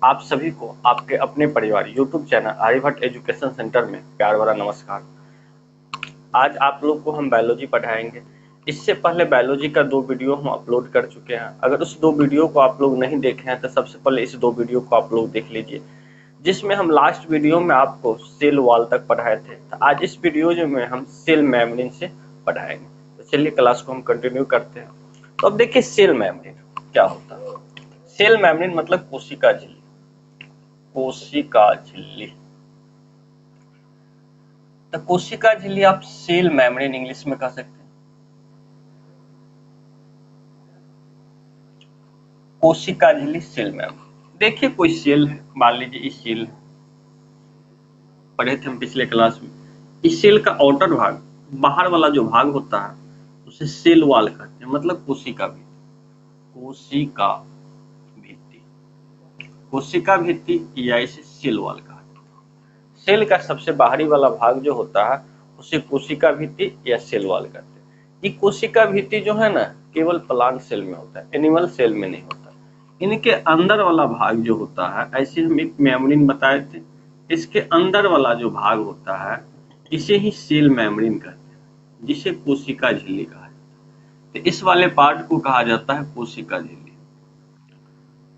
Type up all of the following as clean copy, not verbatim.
आप सभी को आपके अपने परिवार YouTube channel Aryabhatta education centre में प्यार भरा नमस्कार। आज आप लोग को हम बायोलॉजी पढ़ाएंगे। इससे पहले बायोलॉजी का 2 वीडियो हम अपलोड कर चुके हैं। अगर उस 2 वीडियो को आप लोग नहीं देखे हैं तो सबसे पहले इस 2 वीडियो को आप लोग देख लीजिए, जिसमें हम लास्ट वीडियो में आपको सेल वॉल तक पढ़ाए थे। तो आज इस वीडियो में हम सेल मेम्ब्रेन से पढ़ाएंगे। तो चलिए क्लास को हम कंटिन्यू करते हैं। तो अब देखिए सेल मेम्ब्रेन क्या होता है। सेल मेम्ब्रेन मतलब कोशिका झिल्ली। कोशिका झिल्ली, तो कोशिका झिल्ली आप सेल मेम्ब्रेन इंग्लिश में कह सकते हैं। कोशिका झिल्ली सेल मेम्ब्रेन। देखिए कोई सेल है, मान लीजिए इस सेल पढ़े थे हम पिछले क्लास में। इस सेल का आउटर भाग, बाहर वाला जो भाग होता है उसे सेल वॉल कहते हैं, मतलब कोशिका भित्ति। कोशिका भित्ति, कोशिका भित्ति या इसे सेल वॉल कहा जाता है। सेल का सबसे बाहरी वाला भाग जो होता है उसे कोशिका भित्ति या सेल वॉल कहते हैं। ये कोशिका भित्ति जो है ना केवल प्लांट सेल में होता है, एनिमल सेल में नहीं होता। इनके अंदर वाला भाग जो होता है, ऐसे हम एक मेम्ब्रेन बताए थे, इसके अंदर वाला जो भाग होता है इसे ही सेल मेम्ब्रेन कहते हैं, जिसे कोशिका झिल्ली कहा जाता है। तो इस वाले पार्ट को कहा जाता है कोशिका झिल्ली।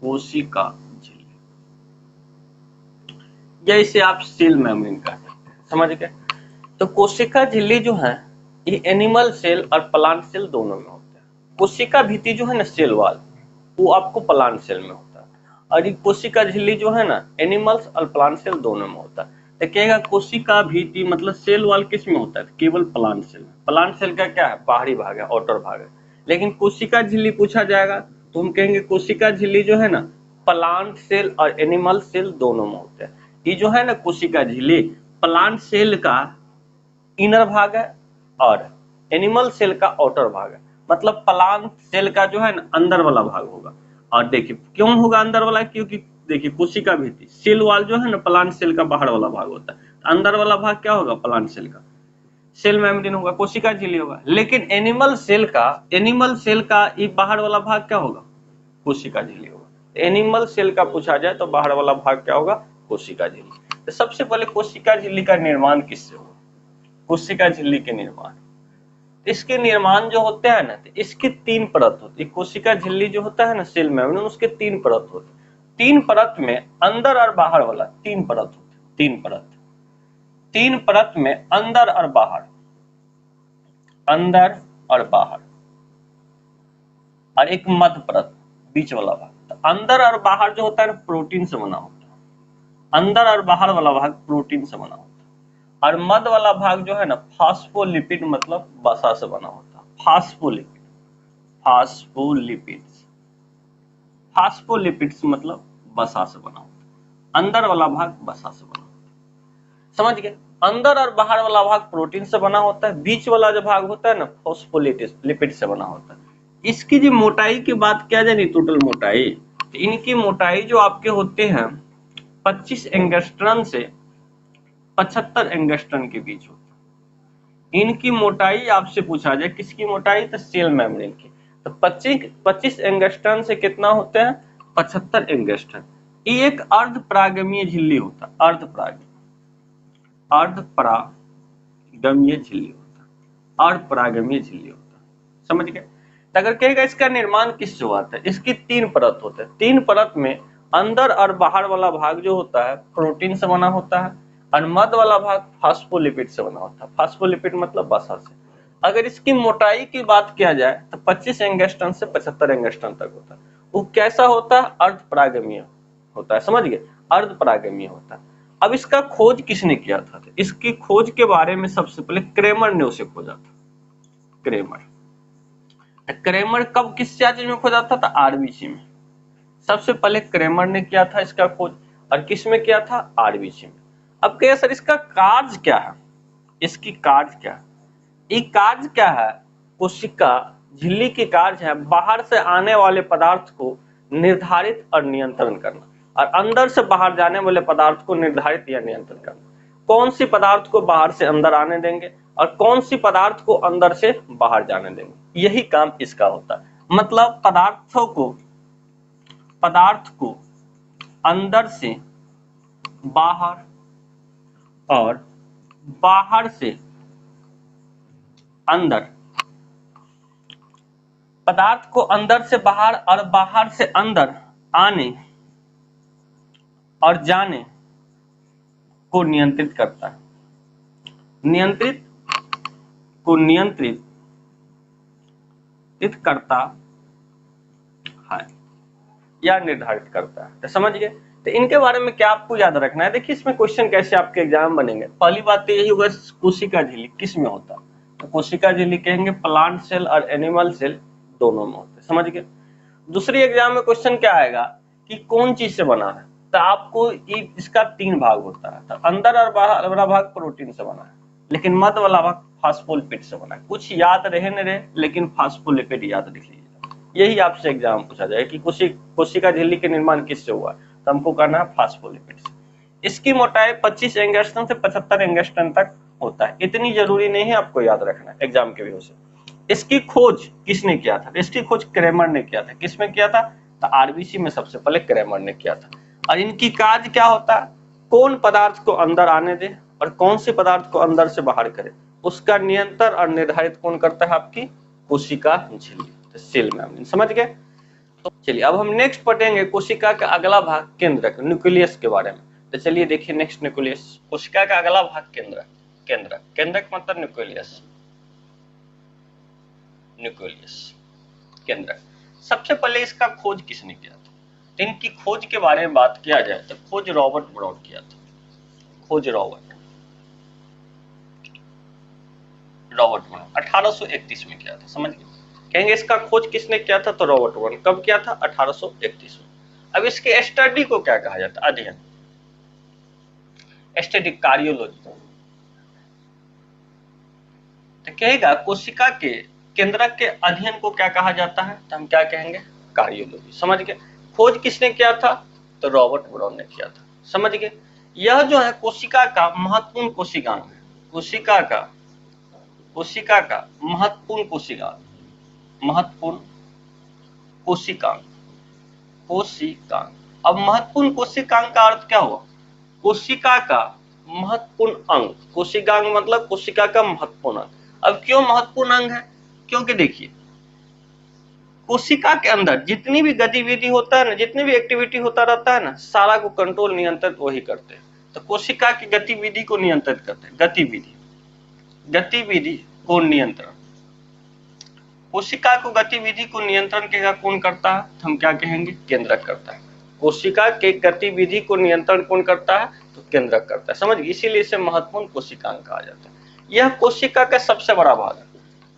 कोशिका झिल्ली या इसे आप सेल मेम्ब्रेन कह सकते हैं, समझ गए। तो कोशिका झिल्ली जो है ये एनिमल सेल और प्लांट सेल दोनों में होता है। कोशिका भित्ति जो है ना सेल वॉल, वो आपको प्लांट सेल में होता है, और ये कोशिका झिल्ली जो है ना एनिमल्स और प्लांट सेल दोनों में होता है। तो कहेगा कोशिका भित्ति मतलब सेल वॉल किस में होता है, केवल प्लांट सेल में। प्लांट सेल का क्या है, बाहरी भाग है, आउटर भाग है। लेकिन कोशिका झिल्ली पूछा जाएगा तो हम कहेंगे कोशिका झिल्ली जो है ना प्लांट सेल और एनिमल सेल दोनों में होते हैं। ये जो है ना कोशिका झिल्ली प्लांट सेल का इनर भाग है और एनिमल सेल का आउटर भाग है। मतलब प्लांट सेल का जो है ना अंदर वाला भाग होगा। और देखिए क्यों होगा अंदर वाला, क्योंकि देखिए कोशिका भित्ति सेल वॉल जो है ना प्लांट सेल का बाहर वाला भाग होता है, अंदर वाला भाग क्या होगा, प्लांट सेल का सेल मेम्ब्रेन होगा, कोशिका झिल्ली होगा। लेकिन एनिमल सेल का ये बाहर वाला भाग क्या होगा, कोशिका झिल्ली होगा। एनिमल सेल का पूछा जाए तो बाहर वाला भाग क्या होगा, कोशिका झिल्ली। तो सबसे पहले कोशिका झिल्ली का निर्माण किससे होगा, कोशिका झिल्ली के निर्माण, इसके निर्माण जो होते हैं ना तो इसकी 3 परत होती है। कोशिका झिल्ली जो होता है ना सेल मेम्ब्रेन, उसके 3 परत होते हैं। 3 परत में अंदर और बाहर वाला 3 परत होते हैं। 3 परत में अंदर और बाहर, अंदर और बाहर, और एक मध्य परत बीच वाला भाग। तो अंदर और बाहर जो होता है ना प्रोटीन से बना होता है, अंदर और बाहर वाला भाग प्रोटीन से बना होता है। और मध्य वाला भाग जो है ना फास्फोलिपिड मतलब वसा से बना होता है। फास्फोलिपिड, फास्फोलिपिड्स, फास्फोलिपिड्स मतलब वसा से बना होता है। अंदर वाला भाग वसा से बना होता है, समझ गए। अंदर और बाहर वाला भाग प्रोटीन से बना होता है, बीच वाला जो भाग होता है ना फास्फोलिपिड से बना होता है। इसकी जो मोटाई की बात किया जाए नहीं, टोटल मोटाई, तो इनकी मोटाई जो आपके होते हैं 25 एंगस्ट्रम से 75 एंगस्ट्रम के बीच होता है। इनकी मोटाई आपसे पूछा जाए, किसकी मोटाई, तो सेल मेम्ब्रेन की। तो 25 एंगस्ट्रम से कितना होते हैं, 75 एंगस्ट्रम। ये एक अर्धपरागमीय झिल्ली होता है, अर्धपरागमीय झिल्ली होता है, अर्धपरागमीय झिल्ली होता है, समझ गए। तो अगर कहेगा इसका निर्माण किससे हुआ था, इसकी 3 परत होते हैं। 3 परत में अंदर और बाहर वाला भाग जो होता है प्रोटीन से बना होता है, और मध्य वाला भाग फास्फोलिपिड से बना होता है। फास्फोलिपिड मतलब वसा से। अगर इसकी मोटाई की बात किया जाए तो 25 एंगस्ट्रम से 75 एंगस्ट्रम तक होता है। वो कैसा होता है, अर्धपरागमीय होता है, समझ गए, अर्धपरागमीय होता है। अब इसका खोज किसने किया था, तो इसकी खोज के बारे में सबसे पहले क्रेमर ने उसे खोजा था। क्रेमर कब किस चीज में खोजा था, तो आरबीसी में। सबसे पहले क्रेमर ने किया था इसका खोज, और किस में किया था, आरबीसी में। अब कहिए सर इसका कार्य क्या है, इसकी कार्य क्या है, ये कार्य क्या है, कोशिका झिल्ली की कार्य है बाहर से आने वाले पदार्थ को निर्धारित और नियंत्रण करना, और अंदर से बाहर जाने वाले पदार्थ को निर्धारित या नियंत्रण करना। कौन सी पदार्थ को बाहर से अंदर आने देंगे और कौन सी पदार्थ को अंदर से बाहर जाने देंगे, यही काम इसका होता है। मतलब पदार्थ को अंदर से बाहर और बाहर से अंदर, पदार्थ को अंदर से बाहर और बाहर से अंदर आने और जाने को नियंत्रित करता है। नियंत्रित को नियंत्रित करता है या निर्धारित करता है। तो समझ गए। तो इनके बारे में क्या आपको याद रखना है। देखिए इसमें क्वेश्चन कैसे आपके एग्जाम बनेंगे। पहली बात तो यही होगा कोशिका झिल्ली किस में होता है, तो कोशिका झिल्ली कहेंगे प्लांट सेल और एनिमल सेल दोनों में होते हैं। समझ गए। दूसरी एग्जाम में क्वेश्चन क्या आएगा कि कौन चीज से बना है, तो आपको इसका 3 भाग होता है। तो अंदर और बाहर वाला भाग प्रोटीन से बना है, लेकिन मध्य वाला भाग फास्फोलिपिड से बना है। कुछ याद रहे न रहे, लेकिन फास्फोलिपिड याद रख लीजिए। यही आपसे एग्जाम पूछा जाए कि कोशिका झिल्ली के निर्माण किससे हुआ, तो हमको करना है फास्फोलिपिड से। इसकी मोटाई 25 एंगस्ट्रॉम से 75 एंगस्ट्रॉम तक होता है। इतनी जरूरी नहीं है आपको याद रखना एग्जाम के व्यू से। इसकी खोज किसने किया था, इसकी खोज क्रेमर ने किया था। किसमें किया था, तो आरबीसी में सबसे पहले क्रेमर ने किया था। और इनकी कार्य क्या होता है, कौन पदार्थ को अंदर आने दे और कौन से पदार्थ को अंदर से बाहर करे, उसका नियंत्रण और निर्धारित कौन करता है, आपकी कोशिका झिल्ली, सेल मेम्ब्रेन। समझ गए। तो चलिए अब हम नेक्स्ट पढ़ेंगे कोशिका का अगला भाग केंद्रक, न्यूक्लियस के बारे में। तो चलिए देखिए नेक्स्ट न्यूक्लियस, कोशिका का अगला भाग केंद्रक। केंद्रक, केंद्रक मतलब न्यूक्लियस, न्यूक्लियस केंद्रक। सबसे पहले इसका खोज किसने किया था, तो इनकी खोज के बारे में बात किया जाए तो खोज रॉबर्ट ब्राउन किया था। खोज रॉबर्ट ब्राउन 1831 में किया था। समझ गए। कहेंगे इसका खोज किसने किया था, तो रॉबर्ट ब्राउन। कब किया था, 1831 में। अब इसके स्टडी को क्या कहा जाता है, अध्ययन, स्टडी, कार्डियोलॉजी। तो कहेगा कोशिका के केंद्रक के अध्ययन को क्या कहा जाता है, तो हम क्या कहेंगे, कार्डियोलॉजी। समझ गए। खोज किसने किया था, तो रॉबर्ट ब्राउन ने किया था। समझ गए। यह जो है कोशिका का महत्वपूर्ण कोशिकांग है, कोशिका का महत्वपूर्ण कोशिकांग, महत्वपूर्ण कोशिकांग, कोशिकांग। अब महत्वपूर्ण कोशिकांग का अर्थ क्या हुआ, कोशिका का महत्वपूर्ण अंग। कोशिकांग मतलब कोशिका का महत्वपूर्ण अंग। अब क्यों महत्वपूर्ण अंग है, क्योंकि देखिए कोशिका के अंदर जितनी भी गतिविधि होता है ना, जितनी भी एक्टिविटी होता रहता है ना, सारा को कंट्रोल नियंत्रित वही करते हैं। तो कोशिका की गतिविधि को नियंत्रित करते हैं। गतिविधि को नियंत्रण, कोशिका को गतिविधि को नियंत्रण के कौन करता है, हम क्या कहेंगे, केंद्रक करता है। कोशिका के गतिविधि को नियंत्रण कौन करता है, तो केंद्रक करता है। समझ, इसीलिए इसे महत्वपूर्ण कोशिकांग कहा जाता है। यह कोशिका का सबसे बड़ा भाग है,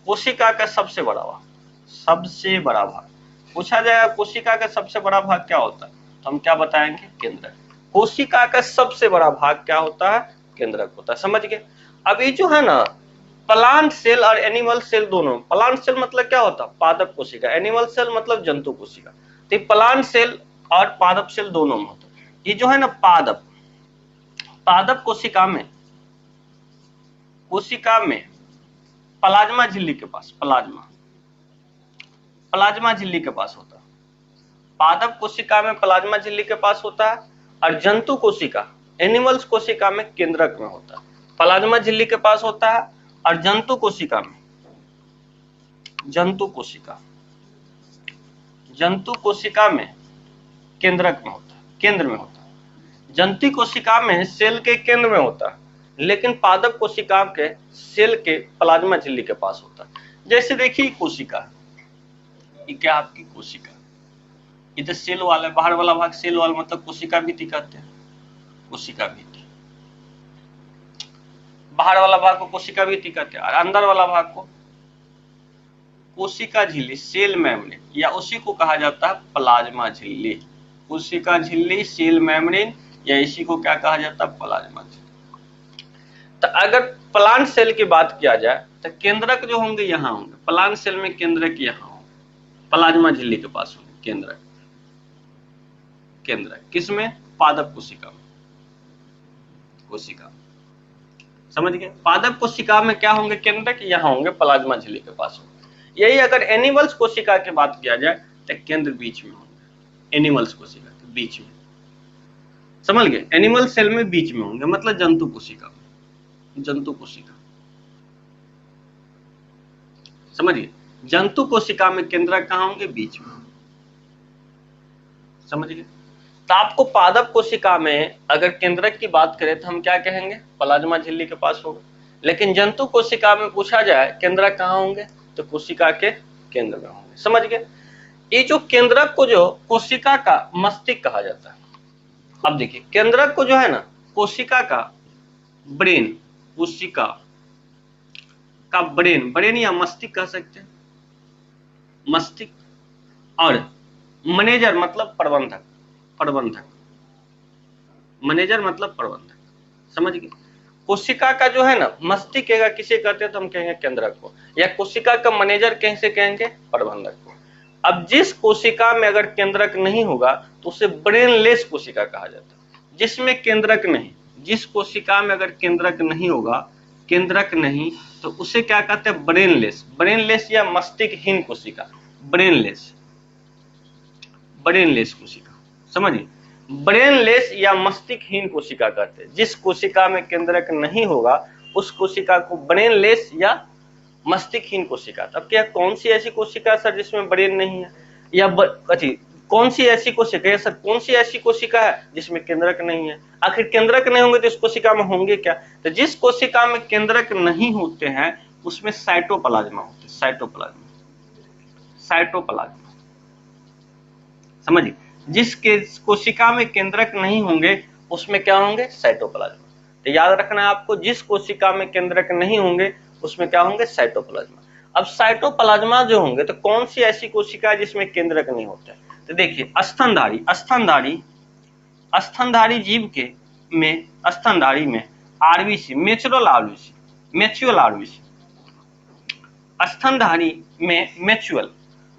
कोशिका का सबसे बड़ा भाग, सबसे बड़ा भाग। पूछा जाएगा कोशिका का सबसे बड़ा भाग क्या होता है, तो हम क्या बताएंगे, केंद्रक। कोशिका का सबसे बड़ा भाग क्या होता है, केंद्रक होता है। समझ गए। अब ये जो है ना प्लांट सेल और एनिमल सेल दोनों, प्लांट सेल मतलब क्या होता है, पादप कोशिका, एनिमल सेल मतलब जंतु कोशिका। तो प्लांट सेल और पादप सेल दोनों में होता है। ये जो है ना पादप कोशिका में प्लाज्मा झिल्ली के पास, प्लाज्मा झिल्ली के पास होता है। पादप कोशिका में प्लाज्मा झिल्ली के पास होता है, और जंतु कोशिका, एनिमल्स कोशिका में केंद्रक में होता है। प्लाज्मा झिल्ली के पास होता है, और जंतु कोशिका में, जंतु कोशिका में केंद्रक में होता है, केंद्र में होता है। जंतु कोशिका में सेल के केंद्र में होता है, लेकिन पादप कोशिका के सेल के प्लाज्मा झिल्ली के पास होता है। जैसे देखिए कोशिका, ये क्या आपकी कोशिका, इधर सेल वाला, बाहर वाला भाग सेल वाला मतलब कोशिका भित्ति कहते हैं, कोशिका भित्ति। बाहर वाला भाग को कोशिका भित्ति कहते हैं, और अंदर वाला भाग को कोशिका झिल्ली, सेल मेम्ब्रेन, या उसी को कहा जाता है प्लाज्मा झिल्ली। कोशिका झिल्ली, सेल मेम्ब्रेन, या इसी को क्या कहा जाता है, प्लाज्मा झिल्ली। तो अगर प्लांट सेल की बात किया जाए तो केंद्रक जो होंगे यहाँ होंगे, प्लांट सेल में केंद्रक यहाँ होंगे, प्लाज्मा झिल्ली के पास होंगे केंद्रक। किसमें, पादप कोशिका में, कोशिका। समझ गए। पादप कोशिका में क्या होंगे, केंद्रक, यहाँ होंगे, प्लाज्मा झिल्ली के पास होंगे। यही अगर एनिमल्स कोशिका की बात किया जाए तो केंद्र बीच में होंगे, एनिमल्स कोशिका के बीच में, समझ गए, एनिमल सेल में बीच में होंगे, मतलब जंतु कोशिका, जंतु कोशिका, समझिए, जंतु कोशिका में केंद्रक कहाँ होंगे, बीच में, समझ गए। तो आपको पादप कोशिका में अगर केंद्रक की बात करें तो हम क्या कहेंगे, प्लाज्मा झिल्ली के पास होगा। लेकिन जंतु कोशिका में पूछा जाए केंद्रक कहाँ होंगे, तो कोशिका के केंद्र में होंगे, समझ गए। ये जो केंद्रक को जो कोशिका का मस्तिष्क कहा जाता है। अब देखिए केंद्रक को जो है ना कोशिका का ब्रेन, कोशिका का ब्रेन, ब्रेन या मस्तिष्क कह सकते हैं, मस्तिष्क, और मैनेजर मतलब प्रबंधक, प्रबंधक, मैनेजर मतलब प्रबंधक, समझ गए। कोशिका का जो है ना मस्तिष्क अगर किसे कहते हैं तो हम कहेंगे केंद्रक को, या कोशिका का मैनेजर कैसे कहेंगे, प्रबंधक को। अब जिस कोशिका में अगर केंद्रक नहीं होगा तो उसे ब्रेनलेस कोशिका कहा जाता है, जिसमें केंद्रक नहीं, जिस कोशिका में अगर केंद्रक नहीं होगा, केंद्रक नहीं, तो उसे क्या कहते हैं, ब्रेनलेस, ब्रेनलेस या मस्तिष्कहीन कोशिका, ब्रेनलेस, ब्रेनलेस कोशिका, समझिए, ब्रेनलेस या मस्तिष्कहीन कोशिका कहते हैं। जिस कोशिका में केंद्रक नहीं होगा उस कोशिका को ब्रेनलेस या मस्तिष्कहीन कोशिका। अब क्या कौन सी ऐसी कोशिका सर जिसमें ब्रेन नहीं है, या कौन सी ऐसी कोशिका है सर, कौन सी ऐसी कोशिका है जिसमें केंद्रक नहीं है। आखिर केंद्रक नहीं होंगे तो इस कोशिका में होंगे क्या, तो जिस कोशिका में केंद्रक नहीं होते हैं उसमें साइटोप्लाज्मा होते हैं, साइटोप्लाज्मा, साइटोप्लाज्मा, समझिए, जिस कोशिका में केंद्रक नहीं होंगे उसमें क्या होंगे, साइटोप्लाज्मा। तो याद रखना है आपको, जिस कोशिका में केंद्रक नहीं होंगे उसमें क्या होंगे, साइटोप्लाज्मा। अब साइटोप्लाज्मा जो होंगे तो कौन सी ऐसी कोशिका है जिसमें केंद्रक नहीं होता है, तो देखिए स्तनधारी, स्तनधारी, स्तनधारी जीव के में, स्तनधारी में आरबीसी, मैच्योरल आरबीसी, मैच्योरल आरबीसी, स्तनधारी में मैच्योरल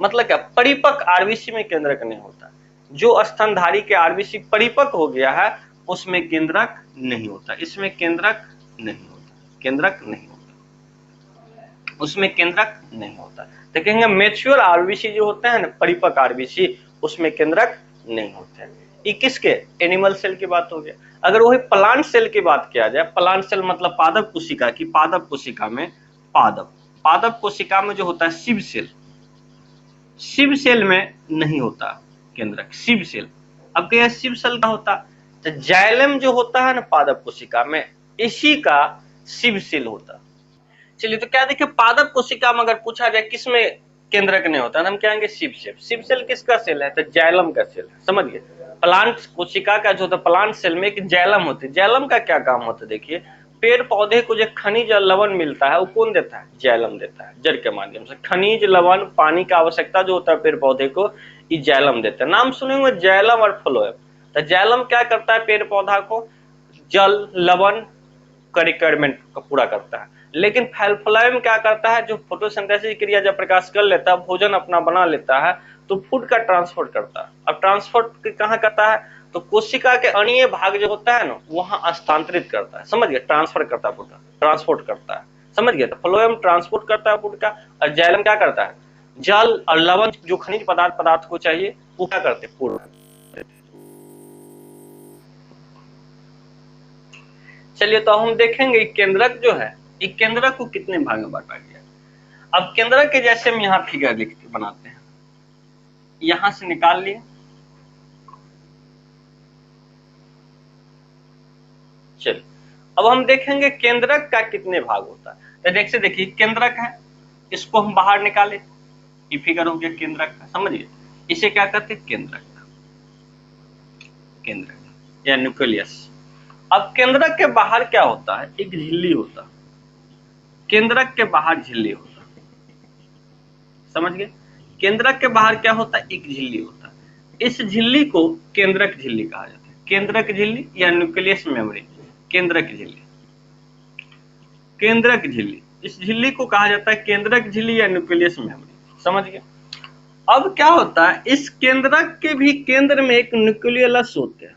मतलब क्या, परिपक्व आरबीसी में केंद्रक नहीं होता। जो स्तनधारी के आरबीसी परिपक्व हो गया है उसमें केंद्रक नहीं होता, इसमें केंद्रक नहीं होता, केंद्रक नहीं होता, उसमें केंद्रक नहीं होता। तो कहेंगे मैच्योर आरबीसी जो होते हैं ना, परिपक्व आरबीसी, उसमें केंद्रक नहीं होते हैं। ये किसके, एनिमल सेल की बात हो गया। अगर वही प्लांट सेल की बात किया जाए, प्लांट सेल मतलब पादप कोशिका की, पादप कोशिका में, पादप, पादप कोशिका में जो होता है शिव सेल, शिव सेल में नहीं होता केंद्रक, शिव सेल। अब क्या शिव सेल का होता, तो जाइलम जो होता है ना पादप कोशिका में, इसी का शिव सेल होता। चलिए तो क्या देखिए पादप कोशिका में अगर पूछा जाए किसमें केंद्रक नहीं होता, हम कहेंगे शिव सेल। शिव सेल किसका सेल है, तो जाइलम का सेल है, समझ गए। प्लांट कोशिका का जो होता है प्लांट सेल में एक जाइलम होती है। जाइलम का क्या काम होता है, देखिए पेड़ पौधे को जो खनिज लवण मिलता है वो कौन देता है, जाइलम देता है, जड़ के माध्यम से। खनिज लवण पानी का आवश्यकता जो होता है पेड़ पौधे को, ये जाइलम देता है। नाम सुने हुए जाइलम और फ्लोएम। तो जाइलम क्या करता है, पेड़ पौधा को जल लवण का रिक्वायरमेंट को पूरा करता है। लेकिन फ्लोएम क्या करता है, जो फोटोसिंथेसिस क्रिया जब प्रकाश कर लेता है, भोजन अपना बना लेता है, तो फूड का ट्रांसपोर्ट करता है। अब ट्रांसपोर्ट कहाँ करता है, तो कोशिका के अणीय भाग जो होता है ना वहां स्थानांतरित करता है, समझ गए, ट्रांसफर करता है, फूड का ट्रांसपोर्ट करता है, समझ गए। तो फ्लोएम ट्रांसपोर्ट करता है फूड का, और जाइलम क्या करता है, जल और लवण जो खनिज पदार्थ को चाहिए वो क्या करते हैं, पूर्ण। चलिए तो हम देखेंगे केंद्रक जो है, ये केंद्रक को कितने भाग में बांटा गया। अब केंद्रक के जैसे हम यहाँ फिगर लिखते बनाते हैं, यहां से निकाल लिए, चलिए अब हम देखेंगे केंद्रक का कितने भाग होता है। तो देखिए केंद्रक है, इसको हम बाहर निकाले, ये फिगर हो गया केंद्रक का, समझिए। इसे क्या कहते हैं, केंद्रक, केंद्रक या न्यूक्लियस। अब केंद्रक के बाहर क्या होता है, एक झिल्ली होता है, केंद्रक के बाहर झिल्ली होता है, समझ गए। केंद्रक के बाहर क्या होता है, एक झिल्ली होता है। इस झिल्ली को केंद्रक झिल्ली कहा जाता है, केंद्रक झिल्ली या न्यूक्लियस मेमोरी, केंद्रक झिल्ली, केंद्रक झिल्ली, इस झिल्ली को कहा जाता है केंद्रक झिल्ली या न्यूक्लियस मेमोरी, समझ गए। अब क्या होता है, इस केंद्रक के भी केंद्र में एक न्यूक्लियस होते हैं,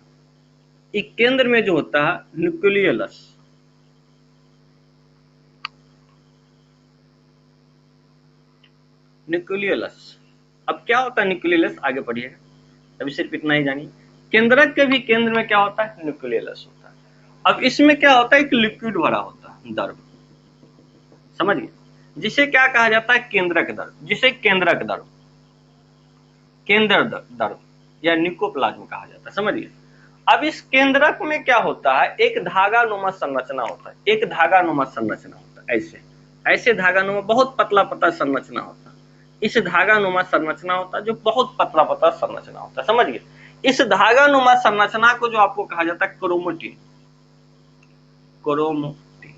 एक केंद्र में जो होता है न्यूक्लियस, न्यूक्लियस। अब क्या होता है न्यूक्लियस, आगे पढ़िएगा, अभी सिर्फ इतना ही जानिए केंद्रक के भी केंद्र में क्या होता है, न्यूक्लियस होता है। अब इसमें क्या होता है, एक लिक्विड भरा होता है द्रव, समझ गए, जिसे क्या कहा जाता है, केंद्रक द्रव, जिसे केंद्रक द्रव, केंद्र द्रव या न्यूक्लियोप्लाज्म कहा जाता है, समझिए। अब इस केंद्रक में क्या होता है, एक धागानुमा संरचना होता है, एक धागानुमा संरचना होता है, ऐसे ऐसे धागानुमा बहुत पतला पतला संरचना होता है, इस धागानुमा संरचना होता है जो बहुत पतला पतला संरचना होता है, समझिए। इस धागानुमा संरचना को जो आपको कहा जाता है क्रोमैटिन, क्रोमैटिन,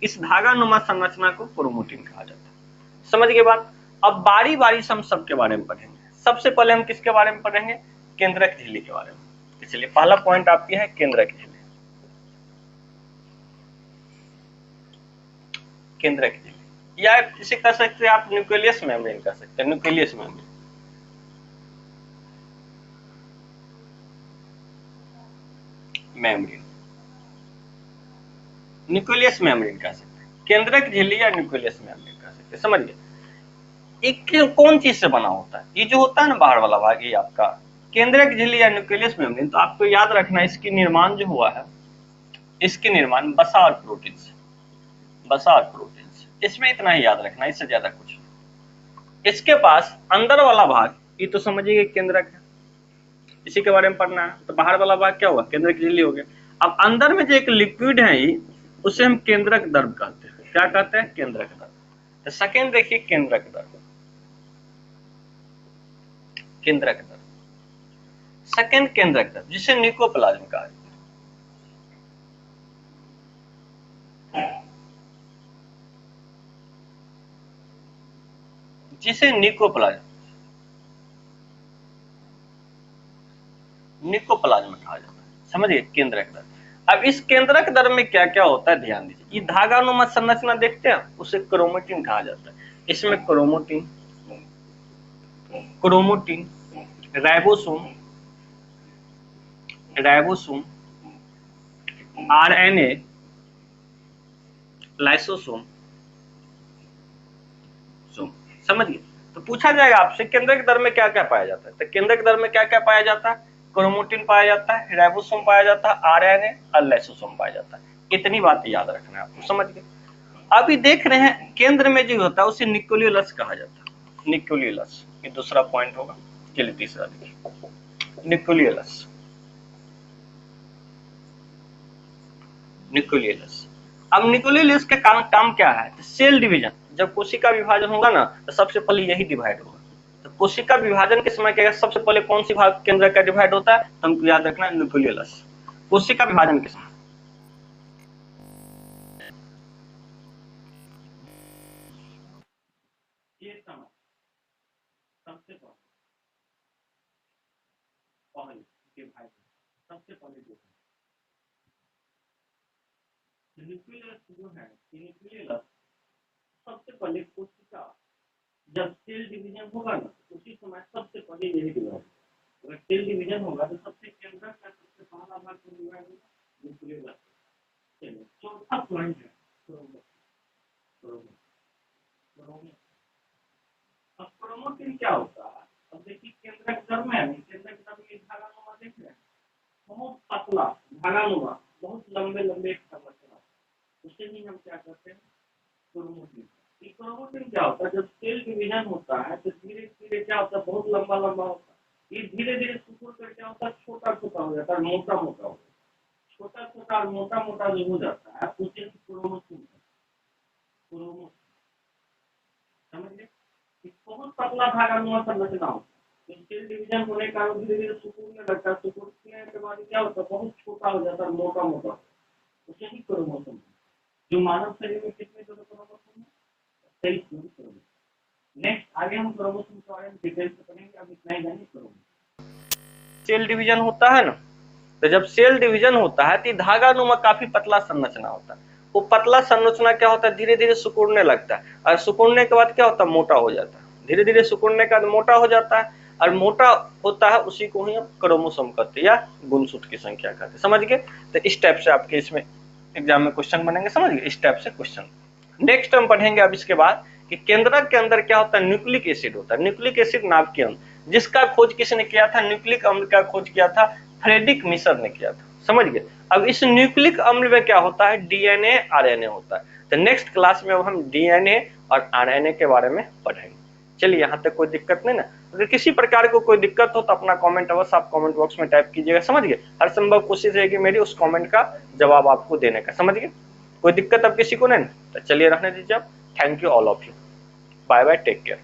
इस धागानुमा संरचना को क्रोमैटिन कहा जाता है, समझ गए बात। अब बारी बारी से हम सबके बारे में पढ़ेंगे। सबसे पहले हम किसके बारे में पढ़ेंगे, केंद्रक झिल्ली के बारे में। इसलिए पहला पॉइंट आपकी है केंद्रक झिल्ली, केंद्रक झिल्ली, या इसे कह सकते हैं आप न्यूक्लियस मेम्ब्रेन कह सकते हैं, nucleus membrane, membrane, nucleus membrane कह सकते हैं, केंद्रक झिल्ली या न्यूक्लियस मेम्ब्रेन कह सकते हैं, समझिए। एक कौन चीज से बना होता है, ये जो होता है ना बाहर वाला भाग, ये आपका केंद्रक झिल्ली या न्यूक्लियस मेम्ब्रेन। तो आपको याद रखना, इसकी निर्माण जो हुआ है, इसके निर्माण वसा और प्रोटीन से, वसा और प्रोटीन से, इसमें इतना ही याद रखना, इससे ज्यादा कुछ नहीं। इसके पास अंदर वाला भाग, ये तो समझिए केंद्रक है, इसी के बारे में पढ़ना है। तो बाहर वाला भाग क्या हुआ, केंद्रक झिल्ली हो गया। अब अंदर में जो एक लिक्विड है, ये उसे हम केंद्रक द्रव कहते हैं। क्या कहते हैं, केंद्रक द्रव। तो सेकेंड देखिए केंद्रक द्रव, केंद्रक द्रव, सेकेंड केंद्रक द्रव जिसे न्यूक्लियोप्लाज्म कहा जाता है, जिसे न्यूक्लियोप्लाज्म, न्यूक्लियोप्लाज्म कहा जाता है, समझिए केंद्रक द्रव। अब इस केंद्रक द्रव में क्या क्या होता है, ध्यान दीजिए। ये धागानुमा संरचना देखते हैं, उसे क्रोमैटिन कहा जाता है। इसमें chromatin, chromatin, ribosome, ribosome, RNA, lysosome, समझिए। तो पूछा जाएगा आपसे केंद्रक द्रव में क्या क्या पाया जाता है, तो केंद्रक द्रव में क्या क्या पाया जाता है, क्रोमैटिन पाया जाता है, राइबोसोम पाया जाता है, आरएनए और लाइसोसोम पाया जाता है। इतनी बात याद रखना है आपको, समझ गए। अभी देख रहे हैं केंद्र में जो होता है उसे न्यूक्लियोलस कहा जाता है, न्यूक्लियोलस, ये दूसरा पॉइंट होगा। चलिए तीसरा देखिए, न्यूक्लियोलस, न्यूक्लियोलस। अब न्यूक्लियोलस का काम क्या है, तो सेल डिवीजन। जब कोशिका विभाजन होगा ना, तो सबसे पहले यही डिवाइड होगा। तो कोशिका विभाजन के समय क्या, सबसे पहले कौन सी भाग केंद्र का डिवाइड होता है, तो हमको याद रखना न्यूक्लियोलस, कोशिका विभाजन के समय। ये समय सबसे पहले सबसे पहले न्यूक्लियोलस जो है, न्यूक्लियोलस सबसे पहले कोशिका, जब सेल डिवीजन होगा ना, उसी समय सबसे पहले यही डिवाइड। अगर सेल डिवीजन होगा तो सबसे केंद्र का सबसे पहला भाग को डिवाइड होगा न्यूक्लियोलस। चलिए चौथा पॉइंट है अब क्रोमैटिन क्या होता है। अब देखिए केंद्रक द्रव में, केंद्रक द्रव के धागानुमा देख रहे हैं, बहुत पतला धागानुमा, बहुत लंबे लंबे संरचना, उसे ही हम क्या करते हैं, क्रोमैटिन। क्रोमैटिन क्या होता है, जब सेल डिवीजन होता है तो धीरे धीरे क्या होता है, बहुत लंबा लंबा होता है। ये धीरे धीरे सिकुड़ कर क्या होता है, छोटा छोटा हो जाता है, मोटा मोटा हो जाता है। छोटा छोटा और मोटा मोटा जो हो जाता है उसे क्रोमैटिन, समझिए। बहुत पतला धागानुमा संरचना होता है। सेल डिवीजन होने का धीरे धीरे सिकुड़ने लगता है, सिकुड़ने के बाद क्या होता है, बहुत छोटा हो जाता है, मोटा मोटा, उसे ही क्रोमोसोम। जो मानव शरीर में कितने क्रोमोसोम है, 23 क्रोमोसोम। नेक्स्ट आगे हम क्रोमोसोम के बारे में डिटेल से पढ़ेंगे, अब इतना ही जानिए क्रोमोसोम। सेल डिवीजन होता है ना, तो जब सेल डिवीजन होता है तो धागानुमा काफी पतला संरचना होता है। वो पतला संरचना क्या होता है, धीरे धीरे सिकुड़ने लगता है, और सिकुड़ने के बाद क्या होता है, मोटा हो जाता है। धीरे धीरे सिकुड़ने के बाद मोटा हो जाता है, और मोटा होता है उसी को ही हम क्रोमोसोम कहते हैं या गुणसूत्र की संख्या कहते हैं, समझ गए। तो इस टाइप से आपके इसमें एग्जाम में क्वेश्चन बनेंगे, समझ गए, इस टाइप से क्वेश्चन। नेक्स्ट हम पढ़ेंगे अब इसके बाद कि केंद्रक के अंदर क्या होता है, न्यूक्लिक एसिड होता है। न्यूक्लिक एसिड नाभिकीय अम्ल, जिसका खोज किसने किया था, न्यूक्लिक अम्ल का खोज किया था फ्रेडरिक मिशर ने किया था, समझ गए। अब इस न्यूक्लिक अम्ल में क्या होता है, डीएनए आरएनए होता है। तो नेक्स्ट क्लास में अब हम डीएनए और आरएनए के बारे में पढ़ेंगे। चलिए यहाँ तक कोई दिक्कत नहीं ना। अगर किसी प्रकार को कोई दिक्कत हो तो अपना कमेंट अवश्य आप कमेंट बॉक्स में टाइप कीजिएगा, समझ गए। हर संभव कोशिश रहेगी मेरी उस कमेंट का जवाब आपको देने का, समझ गए। कोई दिक्कत अब किसी को नहीं, तो चलिए रहने दीजिए आप। Thank you all of you, bye bye, take care.